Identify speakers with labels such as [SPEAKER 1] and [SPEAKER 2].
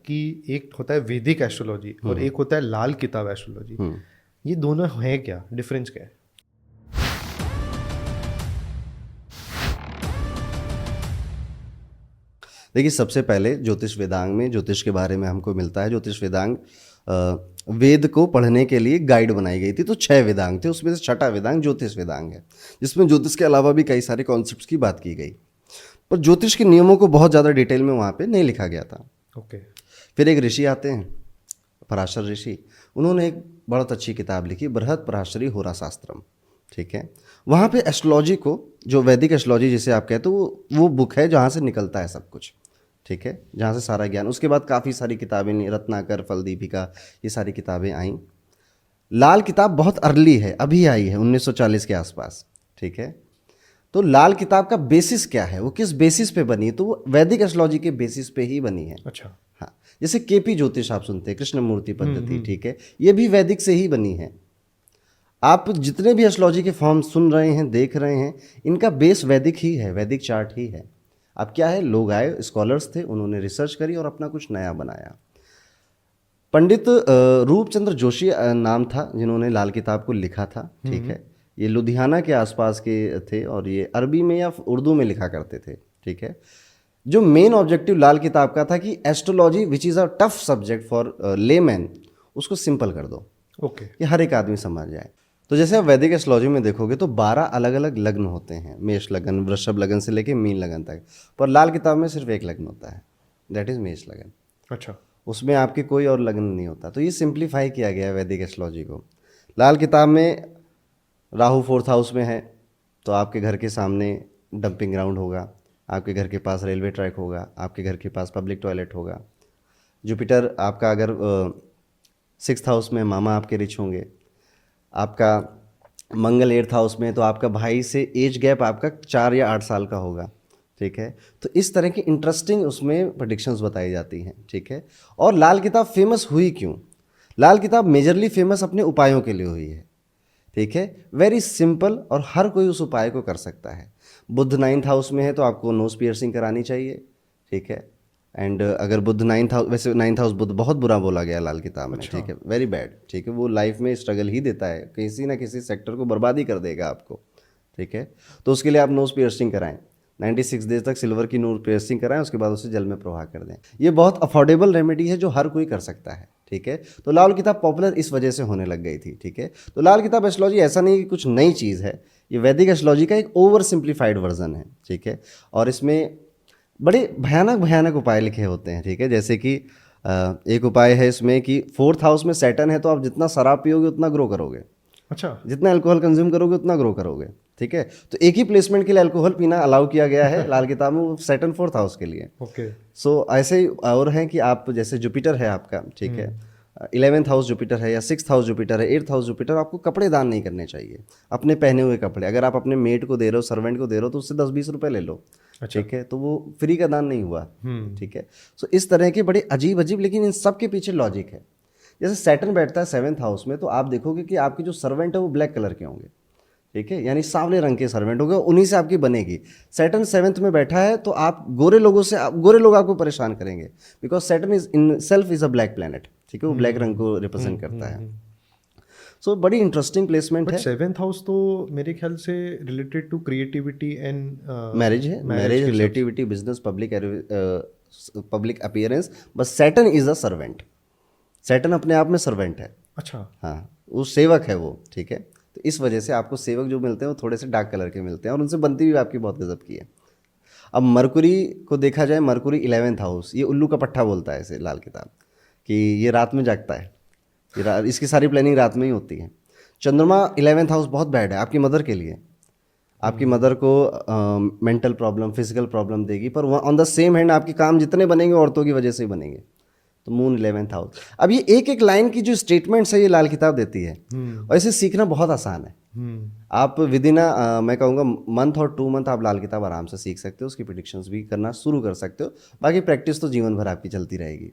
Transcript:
[SPEAKER 1] कि एक होता है वैदिक एस्ट्रोलॉजी और एक होता है लाल किताब एस्ट्रोलॉजी, ये दोनों है क्या, डिफरेंस क्या है?
[SPEAKER 2] देखिए, सबसे पहले ज्योतिष वेदांग में ज्योतिष के बारे में हमको मिलता है। ज्योतिष वेदांग वेद को पढ़ने के लिए गाइड बनाई गई थी। तो 6 वेदांग थे, उसमें से छठा वेदांग ज्योतिष वेदांग है, जिसमें ज्योतिष के अलावा भी कई सारे कॉन्सेप्ट्स की बात की गई। पर ज्योतिष के नियमों को बहुत ज़्यादा डिटेल में वहाँ पे नहीं लिखा गया था।
[SPEAKER 1] ओके।
[SPEAKER 2] फिर एक ऋषि आते हैं, पराशर ऋषि। उन्होंने एक बहुत अच्छी किताब लिखी, बृहत पराशरी होरा शास्त्रम। ठीक है, वहाँ पे एस्ट्रोलॉजी को, जो वैदिक एस्ट्रोलॉजी जिसे आप कहते हो, वो बुक है जहाँ से निकलता है सब कुछ। ठीक है, जहाँ से सारा ज्ञान। उसके बाद काफ़ी सारी किताबें, रत्नाकर, फलदीपिका, ये सारी किताबें आईं। लाल किताब बहुत अर्ली है, अभी आई है 1940 के आसपास। ठीक है, तो लाल किताब का बेसिस क्या है, वो किस बेसिस पे बनी है? तो वो वैदिक एस्ट्रोलॉजी के बेसिस पे ही बनी है।
[SPEAKER 1] अच्छा।
[SPEAKER 2] हाँ, जैसे केपी ज्योतिष आप सुनते हैं, कृष्णमूर्ति पद्धति, ठीक है, ये भी वैदिक से ही बनी है। आप जितने भी एस्ट्रोलॉजी के फॉर्म सुन रहे हैं, देख रहे हैं, इनका बेस वैदिक ही है, वैदिक चार्ट ही है। अब क्या है, लोग आए, स्कॉलर्स थे, उन्होंने रिसर्च करी और अपना कुछ नया बनाया। पंडित रूपचंद्र जोशी नाम था जिन्होंने लाल किताब को लिखा था। ठीक है, ये लुधियाना के आसपास के थे और ये अरबी में या उर्दू में लिखा करते थे। ठीक है, जो मेन ऑब्जेक्टिव लाल किताब का था कि astrology which is a tough subject for layman, उसको सिंपल कर दो,
[SPEAKER 1] ओके।
[SPEAKER 2] कि हर एक आदमी समझ जाए। तो जैसे आप वैदिक एस्ट्रोलॉजी में देखोगे तो 12 अलग अलग लग्न होते हैं, मेष लगन, वृषभ लगन से लेके मीन लगन तक। पर लाल किताब में सिर्फ एक लग्न होता है, दैट इज मेष लगन।
[SPEAKER 1] अच्छा।
[SPEAKER 2] उसमें आपके कोई और लग्न नहीं होता। तो ये सिंप्लीफाई किया गया है वैदिक एस्ट्रोलॉजी को। लाल किताब में राहु 4th हाउस में है, तो आपके घर के सामने डंपिंग ग्राउंड होगा, आपके घर के पास रेलवे ट्रैक होगा, आपके घर के पास पब्लिक टॉयलेट होगा। जुपिटर आपका अगर 6th हाउस में, मामा आपके रिच होंगे। आपका मंगल 8th हाउस में, तो आपका भाई से एज गैप आपका 4 या 8 साल का होगा। ठीक है, तो इस तरह की इंटरेस्टिंग उसमें प्रेडिक्शंस बताई जाती हैं। ठीक है, और लाल किताब फेमस हुई क्यों? लाल किताब मेजरली फेमस अपने उपायों के लिए हुई है। ठीक है, वेरी सिंपल, और हर कोई उस उपाय को कर सकता है। बुध 9th हाउस में है तो आपको नोज पियर्सिंग करानी चाहिए। ठीक है, एंड अगर बुध 9th हाउस, वैसे 9th हाउस बुध बहुत बुरा बोला गया लाल किताब में।
[SPEAKER 1] अच्छा।
[SPEAKER 2] ठीक है, वेरी बैड। ठीक है, वो लाइफ में स्ट्रगल ही देता है, किसी ना किसी सेक्टर को बर्बाद ही कर देगा आपको। ठीक है, तो उसके लिए आप नोज पियर्सिंग कराएं, 96 डेज तक सिल्वर की नोज पियर्सिंग कराएं, उसके बाद उसे जल में प्रवाह कर दें। ये बहुत अफोर्डेबल रेमेडी है जो हर कोई कर सकता है। ठीक है, तो लाल किताब पॉपुलर इस वजह से होने लग गई थी। ठीक है, तो लाल किताब एस्ट्रोलॉजी ऐसा नहीं कि कुछ नई चीज़ है, ये वैदिक एस्ट्रोलॉजी का एक ओवर सिंप्लीफाइड वर्जन है। ठीक है, और इसमें बड़े भयानक भयानक उपाय लिखे होते हैं। ठीक है, जैसे कि एक उपाय है इसमें कि 4th हाउस में सैटर्न है, तो आप जितना शराब पियोगे उतना ग्रो करोगे,
[SPEAKER 1] अच्छा।
[SPEAKER 2] जितना अल्कोहल कंज्यूम करोगे उतना ग्रो करोगे। ठीक है, तो एक ही प्लेसमेंट के लिए अल्कोहल पीना अलाउ किया गया है लाल किताब में, वो सैटर्न 4th हाउस के लिए।
[SPEAKER 1] ओके।
[SPEAKER 2] सो ऐसे ही और हैं कि आप, जैसे जुपिटर है आपका, ठीक है, 11th हाउस जुपिटर है या 6th हाउस जुपिटर है, 8th हाउस जुपिटर, आपको कपड़े दान नहीं करने चाहिए, अपने पहने हुए कपड़े। अगर आप अपने मेड को दे रहे हो, सर्वेंट को दे रहे हो, तो उससे 10-20 रुपए ले लो।
[SPEAKER 1] अच्छा।
[SPEAKER 2] ठीक है, तो वो फ्री का दान नहीं हुआ। ठीक है, सो इस तरह के बड़े अजीब अजीब, लेकिन इन सब के पीछे लॉजिक है। जैसे सैटर्न बैठता है 7th हाउस में, तो आप देखोगे कि आपके जो सर्वेंट है वो ब्लैक कलर के होंगे। ठीक है, यानी सांवले रंग के सर्वेंट होंगे, उन्हीं से आपकी बनेगी। सैटर्न 7th में बैठा है तो आप गोरे लोगों से, गोरे लोग आपको परेशान करेंगे, because Saturn is in self is a black planet. ठीक है, वो ब्लैक रंग को रिप्रेजेंट करता है। सो बड़ी इंटरेस्टिंग प्लेसमेंट
[SPEAKER 1] बट
[SPEAKER 2] है।
[SPEAKER 1] 7th हाउस तो मेरे ख्याल से related to creativity and
[SPEAKER 2] marriage है, मैरिज,
[SPEAKER 1] के हिसाब से।
[SPEAKER 2] Relativity, business, public appearance. बस Saturn is a servant, Saturn अपने आप में सर्वेंट है।
[SPEAKER 1] अच्छा।
[SPEAKER 2] हाँ, वो सेवक है वो। ठीक है, तो इस वजह से आपको सेवक जो मिलते हैं वो थोड़े से डार्क कलर के मिलते हैं, और उनसे बनती भी आपकी बहुत गजब की है। अब मरकुरी को देखा जाए, मरकुरी 11th हाउस, ये उल्लू का पट्टा बोलता है इसे लाल किताब, कि ये रात में जागता है, इसकी सारी प्लानिंग रात में ही होती है। चंद्रमा 11th हाउस बहुत बैड है आपकी मदर के लिए। आपकी मदर को मेंटल प्रॉब्लम, फिजिकल प्रॉब्लम देगी, पर वहाँ ऑन द सेम हैंड आपके काम जितने बनेंगे औरतों की वजह से ही बनेंगे। तो मून 11th हाउस। अब ये एक एक लाइन की जो स्टेटमेंट्स है ये लाल किताब देती है, और इसे सीखना बहुत आसान है। आप विद इन मैं कहूँगा मंथ और 2 मंथ आप लाल किताब आराम से सीख सकते हो, उसकी प्रिडिक्शंस भी करना शुरू कर सकते हो। बाकी प्रैक्टिस तो जीवन भर आपकी चलती रहेगी।